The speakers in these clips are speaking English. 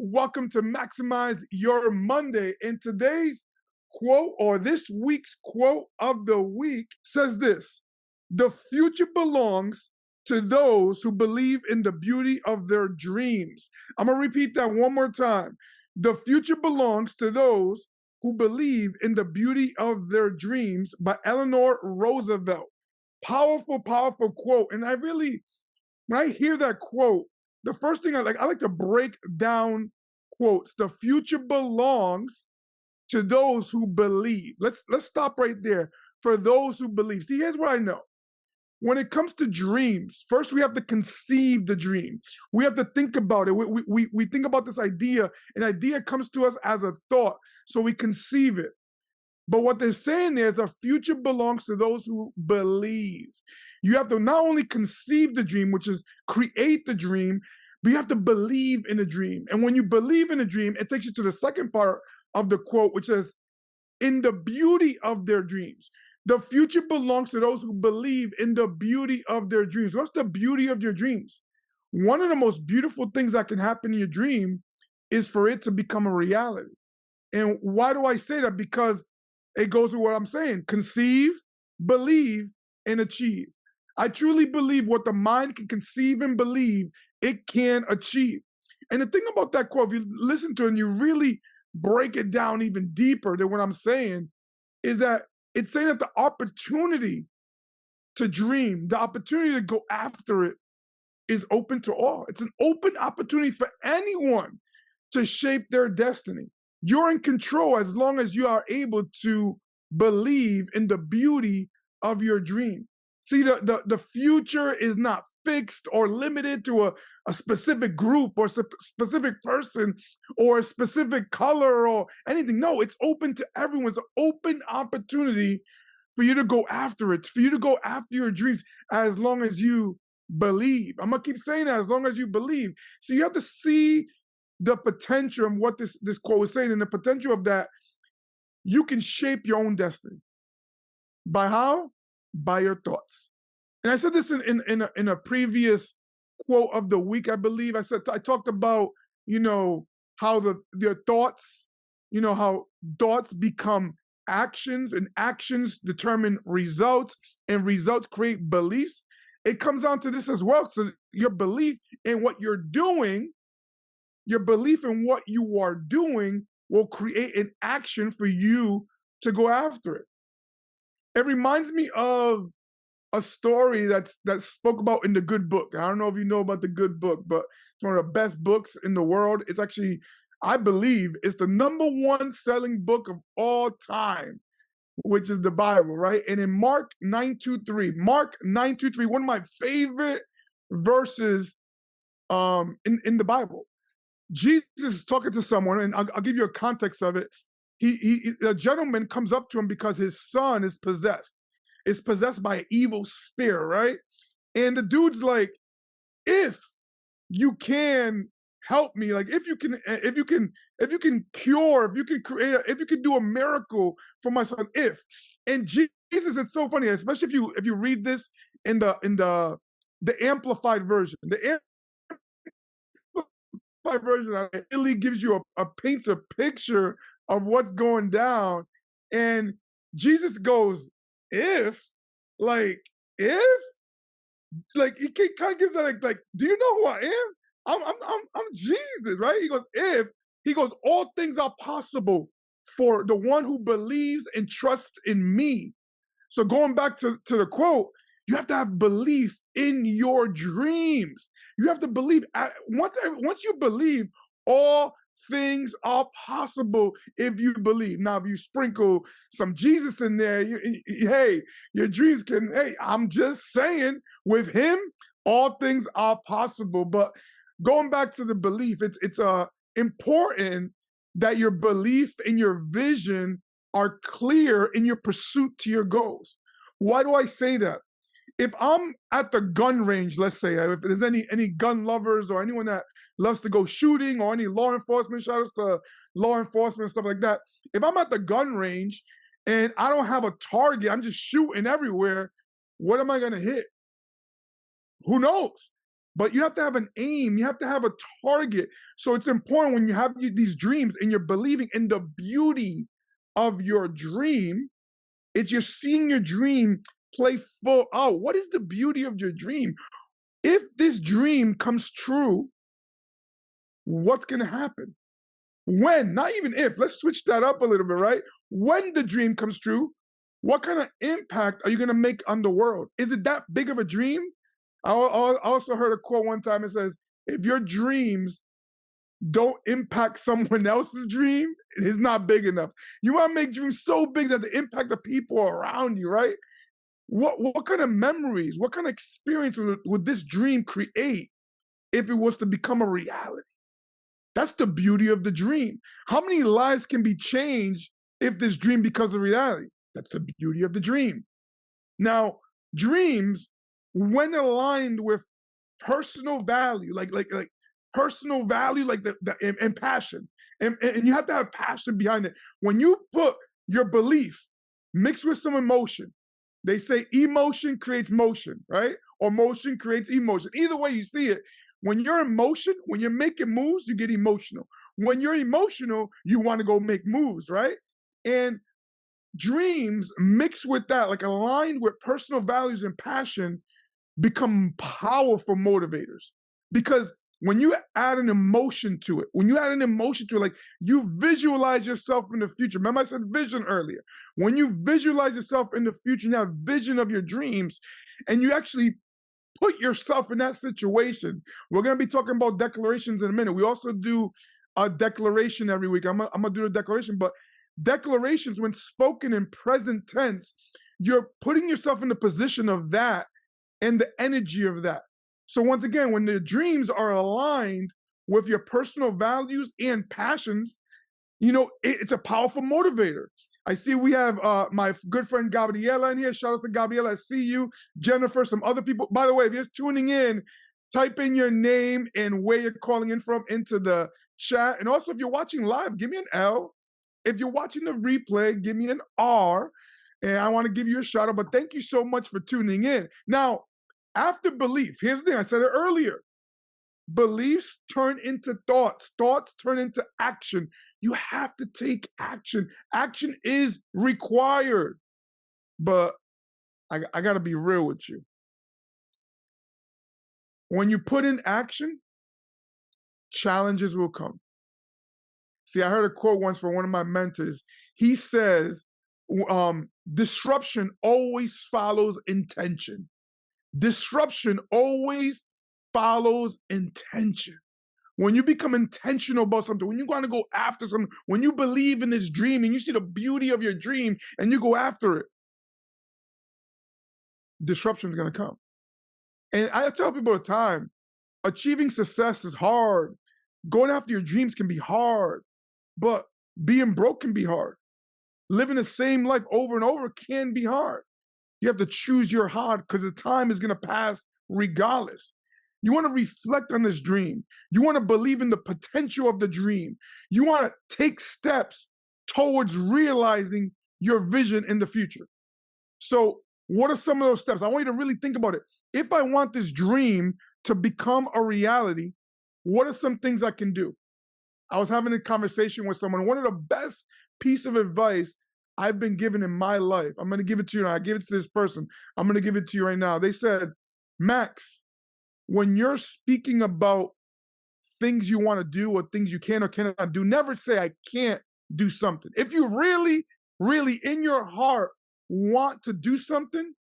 Welcome to Maximize Your Monday. And today's quote, or this week's quote of the week, says this: "The future belongs to those who believe in the beauty of their dreams." I'm going to repeat that one more time. "The future belongs to those who believe in the beauty of their dreams," by Eleanor Roosevelt. Powerful, powerful quote. And when I hear that quote, the first thing I like to break down quotes. The future belongs to those who believe. Let's stop right there. For those who believe. See, here's what I know. When it comes to dreams, first we have to conceive the dream. We have to think about it. We think about this idea. An idea comes to us as a thought, so we conceive it. But what they're saying there is a future belongs to those who believe. You have to not only conceive the dream, which is create the dream, but you have to believe in the dream. And when you believe in a dream, it takes you to the second part of the quote, which says, "In the beauty of their dreams." The future belongs to those who believe in the beauty of their dreams. What's the beauty of your dreams? One of the most beautiful things that can happen in your dream is for it to become a reality. And why do I say that? Because it goes with what I'm saying: conceive, believe, and achieve. I truly believe what the mind can conceive and believe, it can achieve. And the thing about that quote, if you listen to it and you really break it down even deeper than what I'm saying, is that it's saying that the opportunity to dream, the opportunity to go after it, is open to all. It's an open opportunity for anyone to shape their destiny. You're in control as long as you are able to believe in the beauty of your dream. See, the future is not fixed or limited to a specific group or specific person or a specific color or anything. No, it's open to everyone. It's an open opportunity for you to go after it, for you to go after your dreams as long as you believe. I'm going to keep saying that, as long as you believe. So you have to see the potential of what this quote is saying, and the potential of that you can shape your own destiny. By how? By your thoughts. And I said this in a previous quote of the week, I believe. I talked about, how your thoughts, how thoughts become actions, and actions determine results, and results create beliefs. It comes down to this as well. So your belief in what you're doing, your belief in what you are doing will create an action for you to go after it. It reminds me of a story that's spoke about in The Good Book. I don't know if you know about The Good Book, but it's one of the best books in the world. It's actually, I believe, it's the #1 selling book of all time, which is the Bible, right? And in Mark 9:23, one of my favorite verses in the Bible, Jesus is talking to someone, and I'll give you a context of it. A gentleman comes up to him because his son is possessed. It's possessed by an evil spirit, right? And the dude's like, "If you can help me, like if you can cure, if you can create, if you can do a miracle for my son, if." And Jesus, it's so funny, especially if you read this in the amplified version. The amplified version really gives you paints a picture of what's going down. And Jesus goes, if he kind of gives that like, do you know who I am? I'm Jesus, right? He goes, all things are possible for the one who believes and trusts in me. So going back to the quote, you have to have belief in your dreams. You have to believe. Once you believe, all things are possible if you believe. Now, if you sprinkle some Jesus in there, hey, your dreams can, hey, I'm just saying, with him, all things are possible. But going back to the belief, it's important that your belief and your vision are clear in your pursuit to your goals. Why do I say that? If I'm at the gun range, let's say, if there's any gun lovers or anyone that loves to go shooting, or any law enforcement, shout outs to law enforcement, stuff like that. If I'm at the gun range and I don't have a target, I'm just shooting everywhere, what am I going to hit? Who knows? but you have to have an aim. You have to have a target. So it's important when you have these dreams and you're believing in the beauty of your dream, it's you're seeing your dream play full out. What is the beauty of your dream? If this dream comes true, what's going to happen? When, not even if, let's switch that up a little bit, right? When the dream comes true, what kind of impact are you going to make on the world? Is it that big of a dream? I also heard a quote one time. It says, if your dreams don't impact someone else's dream, it's not big enough. You want to make dreams so big that they impact the people around you, right? What kind of memories, what kind of experience would this dream create if it was to become a reality? That's the beauty of the dream. How many lives can be changed if this dream becomes a reality? That's the beauty of the dream. Now, dreams, when aligned with personal value, like personal value, like and passion, and you have to have passion behind it. When you put your belief mixed with some emotion, they say emotion creates motion, right? Or motion creates emotion. Either way you see it, when you're in motion, when you're making moves, you get emotional. When you're emotional, you want to go make moves, right? And dreams mixed with that, like aligned with personal values and passion, become powerful motivators. Because when you add an emotion to it, like you visualize yourself in the future. Remember I said vision earlier. When you visualize yourself in the future, you have vision of your dreams, and you actually put yourself in that situation. We're going to be talking about declarations in a minute. We also do a declaration every week. I'm going to do the declaration, but declarations, when spoken in present tense, you're putting yourself in the position of that and the energy of that. So once again, when the dreams are aligned with your personal values and passions, it's a powerful motivator. I see we have my good friend Gabriela in here. Shout out to Gabriela. I see you. Jennifer, some other people. By the way, if you're tuning in, type in your name and where you're calling in from into the chat. And also, if you're watching live, give me an L. If you're watching the replay, give me an R. And I want to give you a shout out. But thank you so much for tuning in. Now, after belief, here's the thing. I said it earlier. Beliefs turn into thoughts. Thoughts turn into action. You have to take action. Action is required. But I got to be real with you. When you put in action, challenges will come. See, I heard a quote once from one of my mentors. He says, disruption always follows intention. Disruption always follows intention. When you become intentional about something, when you're going to go after something, when you believe in this dream and you see the beauty of your dream and you go after it, disruption is going to come. And I tell people all the time, achieving success is hard. Going after your dreams can be hard, but being broke can be hard. Living the same life over and over can be hard. You have to choose your heart because the time is going to pass regardless. You want to reflect on this dream. You want to believe in the potential of the dream. You want to take steps towards realizing your vision in the future. So what are some of those steps? I want you to really think about it. If I want this dream to become a reality, what are some things I can do? I was having a conversation with someone. One of the best piece of advice I've been given in my life, I'm going to give it to you now. I gave it to this person. I'm going to give it to you right now. They said, Max, when you're speaking about things you want to do or things you can or cannot do, never say, I can't do something. If you really, really in your heart want to do something,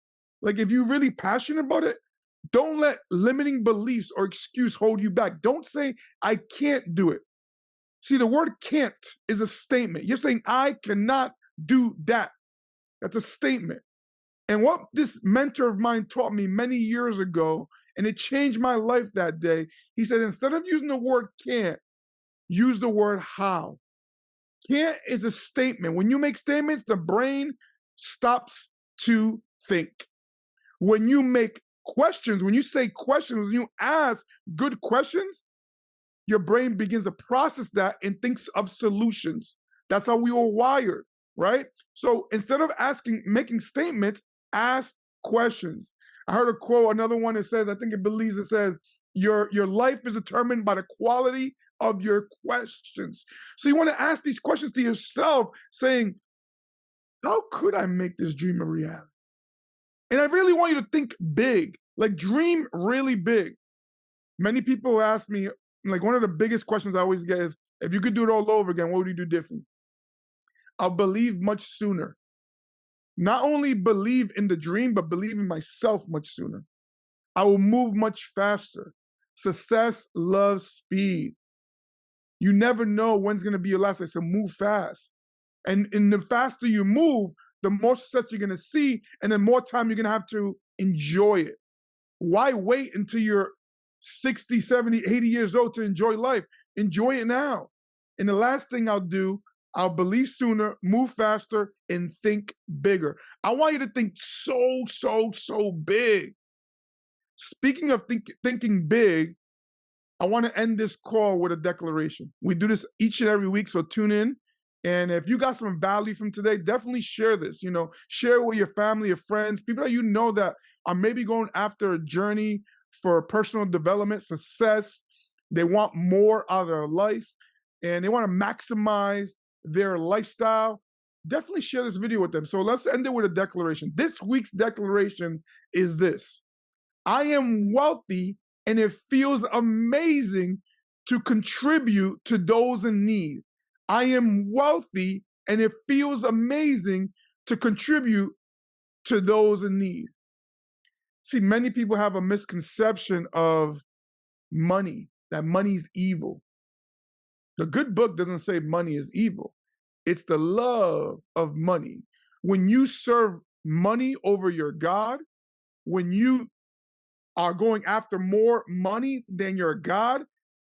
like if you're really passionate about it, don't let limiting beliefs or excuse hold you back. Don't say, I can't do it. See, the word can't is a statement. You're saying, I cannot do that. That's a statement. And what this mentor of mine taught me many years ago, and it changed my life that day, he said, instead of using the word can't, use the word how. Can't is a statement. When you make statements, the brain stops to think. When you make questions, when you say questions, when you ask good questions, your brain begins to process that and thinks of solutions. That's how we were wired, right? So instead of making statements, ask questions. I heard a quote, another one that says, I think it says, Your life is determined by the quality of your questions. So you want to ask these questions to yourself, saying, how could I make this dream a reality? And I really want you to think big, like dream really big. Many people ask me, like one of the biggest questions I always get is, if you could do it all over again, what would you do different? I'll believe much sooner. Not only believe in the dream, but believe in myself much sooner. I will move much faster. Success loves speed. You never know when's going to be your last day, so move fast. And the faster you move, the more success you're going to see, and the more time you're going to have to enjoy it. Why wait until you're 60, 70, 80 years old to enjoy life? Enjoy it now. And the last thing I'll do, I'll believe sooner, move faster, and think bigger. I want you to think so big. Speaking of thinking big, I want to end this call with a declaration. We do this each and every week, so tune in. And if you got some value from today, definitely share this. Share it with your family, your friends, people that you know that are maybe going after a journey for personal development, success. They want more out of their life, and they want to maximize their lifestyle. Definitely share this video with them. So let's end it with a declaration. This week's declaration is this: I am wealthy, and it feels amazing to contribute to those in need. I am wealthy, and it feels amazing to contribute to those in need. See, many people have a misconception of money, that money's evil. The good book doesn't say money is evil. It's the love of money. When you serve money over your God, when you are going after more money than your God,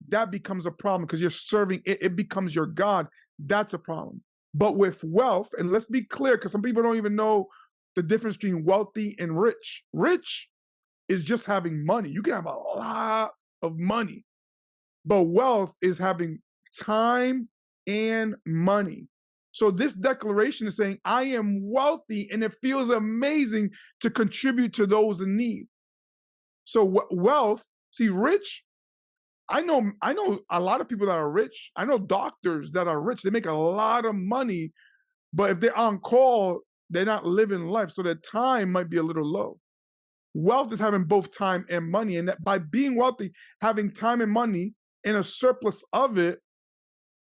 that becomes a problem because you're serving it. It becomes your God. That's a problem. But with wealth, and let's be clear, because some people don't even know the difference between wealthy and rich. Rich is just having money. You can have a lot of money. But wealth is having time and money. So this declaration is saying, I am wealthy, and it feels amazing to contribute to those in need. So wealth, see, rich, I know a lot of people that are rich. I know doctors that are rich. They make a lot of money, but if they're on call, they're not living life. So their time might be a little low. Wealth is having both time and money. And that by being wealthy, having time and money and a surplus of it,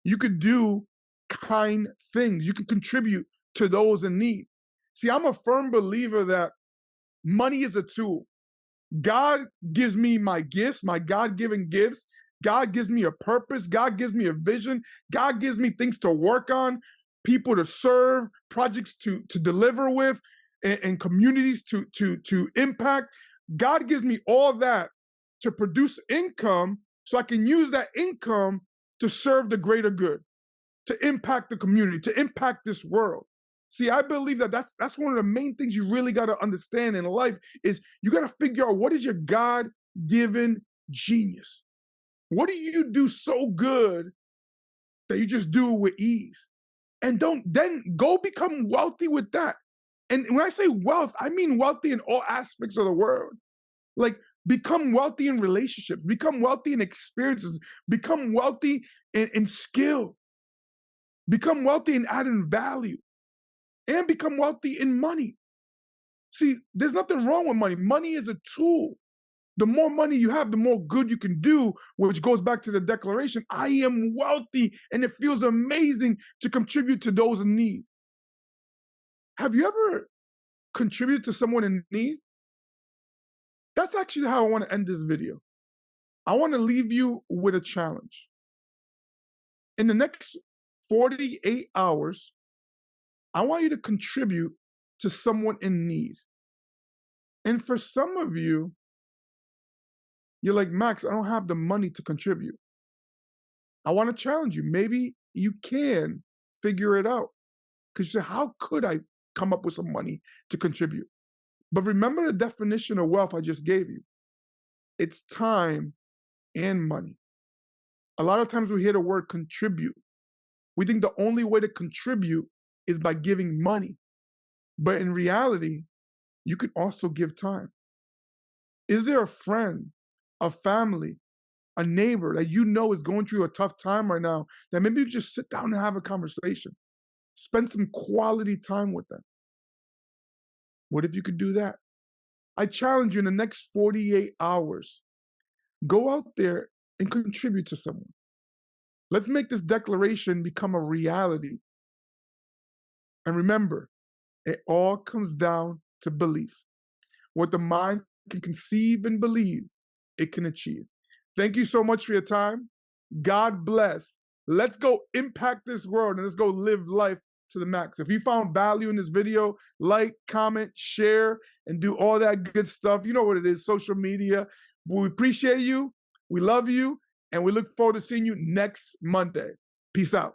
you could do kind things. You can contribute to those in need. See, I'm a firm believer that money is a tool. God gives me my gifts, my God-given gifts. God gives me a purpose. God gives me a vision. God gives me things to work on, people to serve, projects to deliver with, and communities to impact. God gives me all that to produce income so I can use that income to serve the greater good, to impact the community, to impact this world. See, I believe that that's one of the main things you really got to understand in life is you got to figure out what is your God-given genius. What do you do so good that you just do it with ease? And then go become wealthy with that. And when I say wealth, I mean wealthy in all aspects of the world. Like become wealthy in relationships, become wealthy in experiences, become wealthy in skill, become wealthy in adding value, and become wealthy in money. See, there's nothing wrong with money. Money is a tool. The more money you have, the more good you can do, which goes back to the declaration. I am wealthy, and it feels amazing to contribute to those in need. Have you ever contributed to someone in need? That's actually how I want to end this video. I want to leave you with a challenge. In the next 48 hours, I want you to contribute to someone in need. And for some of you, you're like, Max, I don't have the money to contribute. I want to challenge you. Maybe you can figure it out. Because you say, how could I come up with some money to contribute? But remember the definition of wealth I just gave you. It's time and money. A lot of times we hear the word contribute. We think the only way to contribute is by giving money. But in reality, you can also give time. Is there a friend a family, a neighbor that you know is going through a tough time right now, that maybe you just sit down and have a conversation. Spend some quality time with them. What if you could do that? I challenge you in the next 48 hours, go out there and contribute to someone. Let's make this declaration become a reality. And remember, it all comes down to belief. What the mind can conceive and believe, it can achieve. Thank you so much for your time. God bless. Let's go impact this world and let's go live life to the max. If you found value in this video, like, comment, share, and do all that good stuff. You know what it is, social media. We appreciate you. We love you. And we look forward to seeing you next Monday. Peace out.